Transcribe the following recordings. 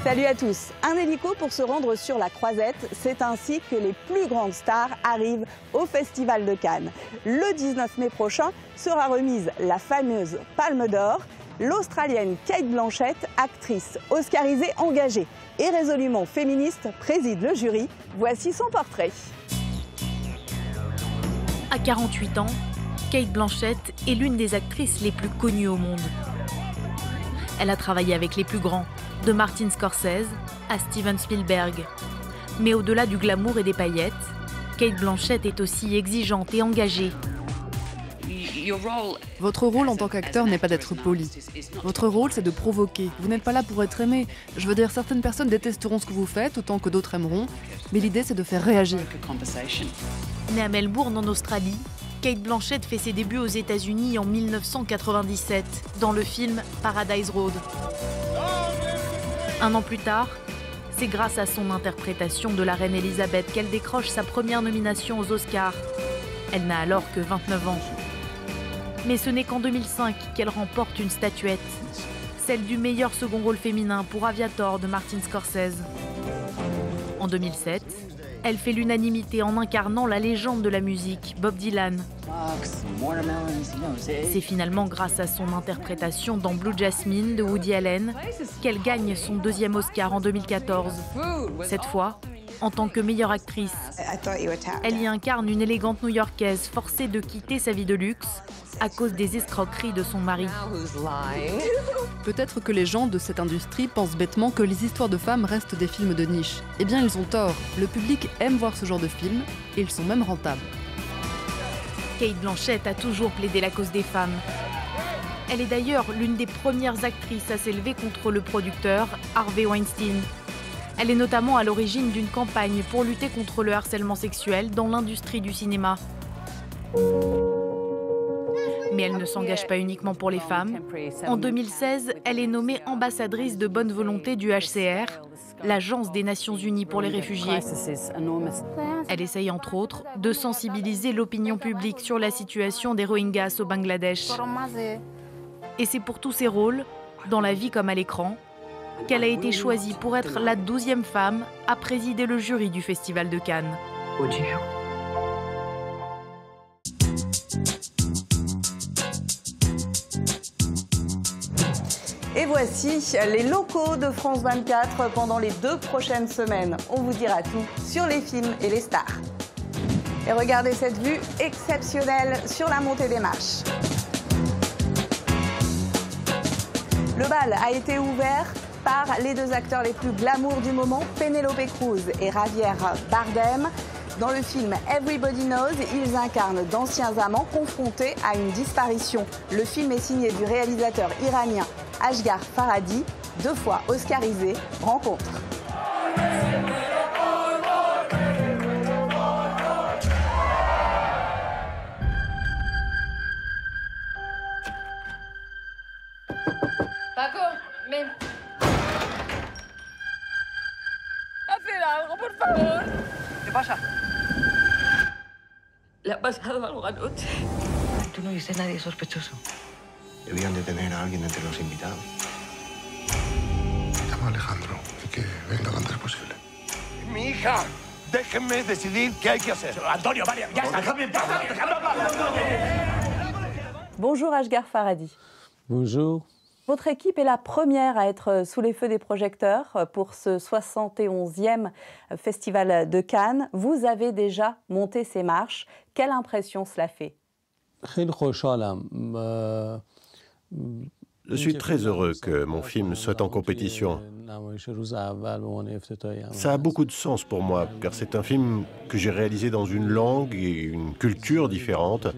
Salut à tous. Un hélico pour se rendre sur la Croisette, c'est ainsi que les plus grandes stars arrivent au Festival de Cannes. Le 19 mai prochain sera remise la fameuse Palme d'Or. L'Australienne Cate Blanchett, actrice oscarisée engagée et résolument féministe, préside le jury. Voici son portrait. À 48 ans, Cate Blanchett est l'une des actrices les plus connues au monde. Elle a travaillé avec les plus grands, de Martin Scorsese à Steven Spielberg. Mais au-delà du glamour et des paillettes, Cate Blanchett est aussi exigeante et engagée. Votre rôle en tant qu'acteur n'est pas d'être poli. Votre rôle, c'est de provoquer. Vous n'êtes pas là pour être aimé. Je veux dire, certaines personnes détesteront ce que vous faites, autant que d'autres aimeront. Mais l'idée, c'est de faire réagir. Née à Melbourne, en Australie, Cate Blanchett fait ses débuts aux États-Unis en 1997, dans le film Paradise Road. Un an plus tard, c'est grâce à son interprétation de la reine Elisabeth qu'elle décroche sa première nomination aux Oscars. Elle n'a alors que 29 ans. Mais ce n'est qu'en 2005 qu'elle remporte une statuette, celle du meilleur second rôle féminin pour Aviator de Martin Scorsese. En 2007, elle fait l'unanimité en incarnant la légende de la musique, Bob Dylan. C'est finalement grâce à son interprétation dans Blue Jasmine de Woody Allen qu'elle gagne son deuxième Oscar en 2014. Cette fois, en tant que meilleure actrice, elle y incarne une élégante New-Yorkaise forcée de quitter sa vie de luxe à cause des escroqueries de son mari. Peut-être que les gens de cette industrie pensent bêtement que les histoires de femmes restent des films de niche. Eh bien, ils ont tort. Le public aime voir ce genre de films et ils sont même rentables. Cate Blanchett a toujours plaidé la cause des femmes. Elle est d'ailleurs l'une des premières actrices à s'élever contre le producteur Harvey Weinstein. Elle est notamment à l'origine d'une campagne pour lutter contre le harcèlement sexuel dans l'industrie du cinéma. Mais elle ne s'engage pas uniquement pour les femmes. En 2016, elle est nommée ambassadrice de bonne volonté du HCR, l'Agence des Nations Unies pour les réfugiés. Elle essaye entre autres de sensibiliser l'opinion publique sur la situation des Rohingyas au Bangladesh. Et c'est pour tous ses rôles, dans la vie comme à l'écran, qu'elle a été choisie pour être la 12e femme à présider le jury du Festival de Cannes. Et voici les locaux de France 24 pendant les 2 prochaines semaines. On vous dira tout sur les films et les stars. Et regardez cette vue exceptionnelle sur la montée des marches. Le bal a été ouvert par les 2 acteurs les plus glamour du moment, Penélope Cruz et Javier Bardem. Dans le film Everybody Knows, ils incarnent d'anciens amants confrontés à une disparition. Le film est signé du réalisateur iranien Asghar Farhadi, 2 fois oscarisé. Rencontre. Paco, ven. Hacer algo, por favor. ¿Qué pasa? Le ha pasado algo anoche. Tú no viste a nadie sospechoso. Debían de tener a alguien entre los invitados. Llama a Alejandro y que venga lo antes posible. ¡Mi hija! Déjenme decidir qué hay que hacer. Antonio, vale, ya está. Déjame en paz. Bonjour Asghar Farhadi. Bonjour. Votre équipe est la première à être sous les feux des projecteurs pour ce 71e Festival de Cannes. Vous avez déjà monté ces marches. Quelle impression cela fait? Je suis très heureux que mon film soit en compétition. Ça a beaucoup de sens pour moi, car c'est un film que j'ai réalisé dans une langue et une culture différentes.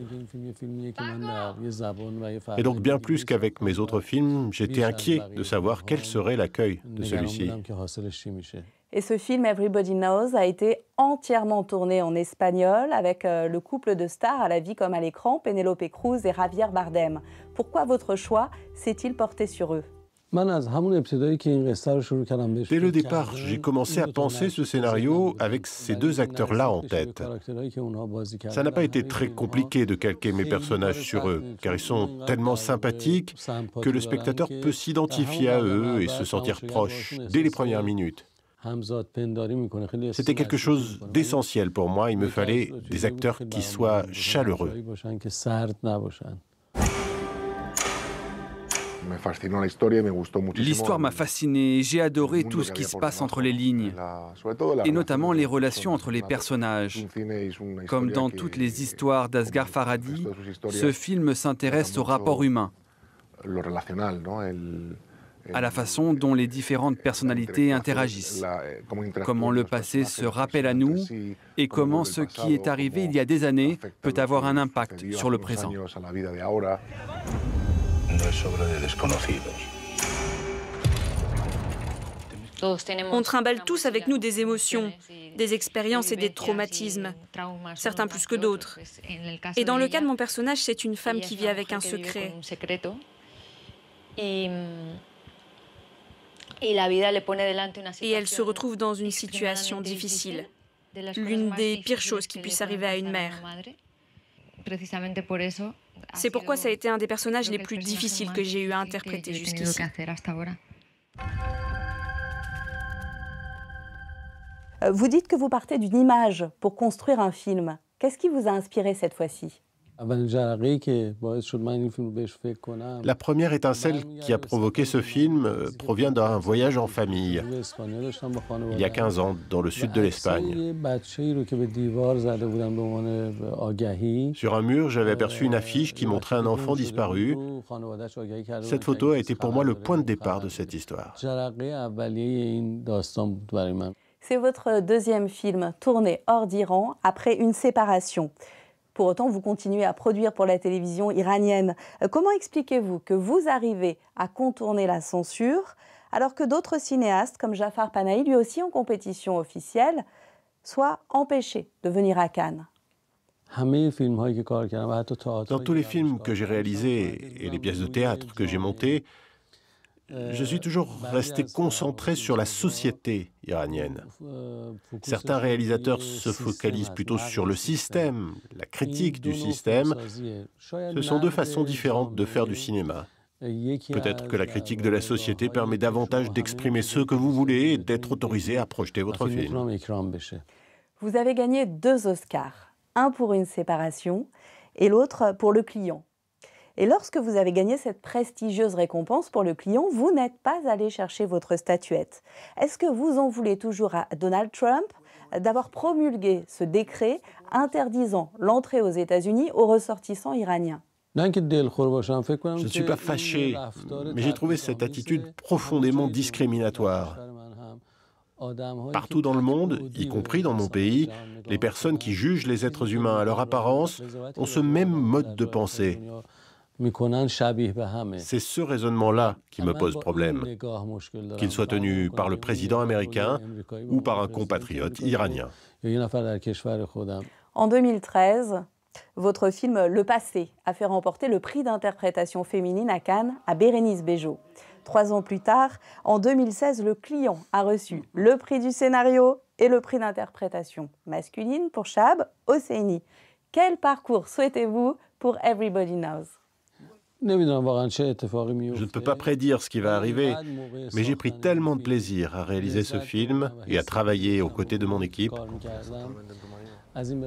Et donc, bien plus qu'avec mes autres films, j'étais inquiet de savoir quel serait l'accueil de celui-ci. Et ce film, Everybody Knows, a été entièrement tourné en espagnol avec le couple de stars à la vie comme à l'écran, Penélope Cruz et Javier Bardem. Pourquoi votre choix s'est-il porté sur eux? Dès le départ, j'ai commencé à penser ce scénario avec ces deux acteurs-là en tête. Ça n'a pas été très compliqué de calquer mes personnages sur eux, car ils sont tellement sympathiques que le spectateur peut s'identifier à eux et se sentir proche dès les premières minutes. C'était quelque chose d'essentiel pour moi. Il me fallait des acteurs qui soient chaleureux. L'histoire m'a fasciné, j'ai adoré tout ce qui se passe entre les lignes, et notamment les relations entre les personnages. Comme dans toutes les histoires d'Asghar Farhadi, ce film s'intéresse au rapport humain, à la façon dont les différentes personnalités interagissent, comment le passé se rappelle à nous et comment ce qui est arrivé il y a des années peut avoir un impact sur le présent. On trimballe tous avec nous des émotions, des expériences et des traumatismes, certains plus que d'autres. Et dans le cas de mon personnage, c'est une femme qui vit avec un secret. Et elle se retrouve dans une situation difficile, l'une des pires choses qui puissent arriver à une mère. C'est pourquoi ça a été un des personnages les plus difficiles que j'ai eu à interpréter jusqu'ici. Vous dites que vous partez d'une image pour construire un film. Qu'est-ce qui vous a inspiré cette fois-ci ? La première étincelle qui a provoqué ce film provient d'un voyage en famille, il y a 15 ans, dans le sud de l'Espagne. Sur un mur, j'avais aperçu une affiche qui montrait un enfant disparu. Cette photo a été pour moi le point de départ de cette histoire. C'est votre deuxième film tourné hors d'Iran après une séparation. Pour autant, vous continuez à produire pour la télévision iranienne. Comment expliquez-vous que vous arrivez à contourner la censure alors que d'autres cinéastes, comme Jafar Panahi, lui aussi en compétition officielle, soient empêchés de venir à Cannes ? Dans tous les films que j'ai réalisés et les pièces de théâtre que j'ai montées, je suis toujours resté concentré sur la société iranienne. Certains réalisateurs se focalisent plutôt sur le système, la critique du système. Ce sont deux façons différentes de faire du cinéma. Peut-être que la critique de la société permet davantage d'exprimer ce que vous voulez et d'être autorisé à projeter votre film. Vous avez gagné 2 Oscars, un pour une séparation et l'autre pour Le Client. Et lorsque vous avez gagné cette prestigieuse récompense pour Le Client, vous n'êtes pas allé chercher votre statuette. Est-ce que vous en voulez toujours à Donald Trump d'avoir promulgué ce décret interdisant l'entrée aux États-Unis aux ressortissants iraniens ? Je ne suis pas fâché, mais j'ai trouvé cette attitude profondément discriminatoire. Partout dans le monde, y compris dans mon pays, les personnes qui jugent les êtres humains à leur apparence ont ce même mode de pensée. C'est ce raisonnement-là qui me pose problème, qu'il soit tenu par le président américain ou par un compatriote iranien. En 2013, votre film Le Passé a fait remporter le prix d'interprétation féminine à Cannes à Bérénice Bejo. 3 ans plus tard, en 2016, Le Client a reçu le prix du scénario et le prix d'interprétation masculine pour Shahab Hosseini. Quel parcours souhaitez-vous pour Everybody Knows ? Je ne peux pas prédire ce qui va arriver, mais j'ai pris tellement de plaisir à réaliser ce film et à travailler aux côtés de mon équipe.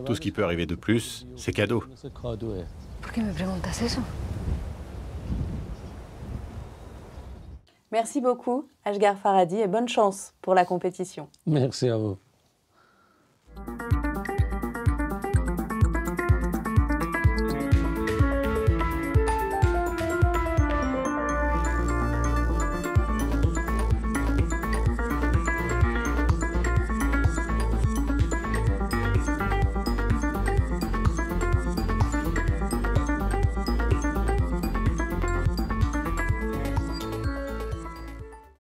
Tout ce qui peut arriver de plus, c'est cadeau. Merci beaucoup, Asghar Farhadi, et bonne chance pour la compétition. Merci à vous.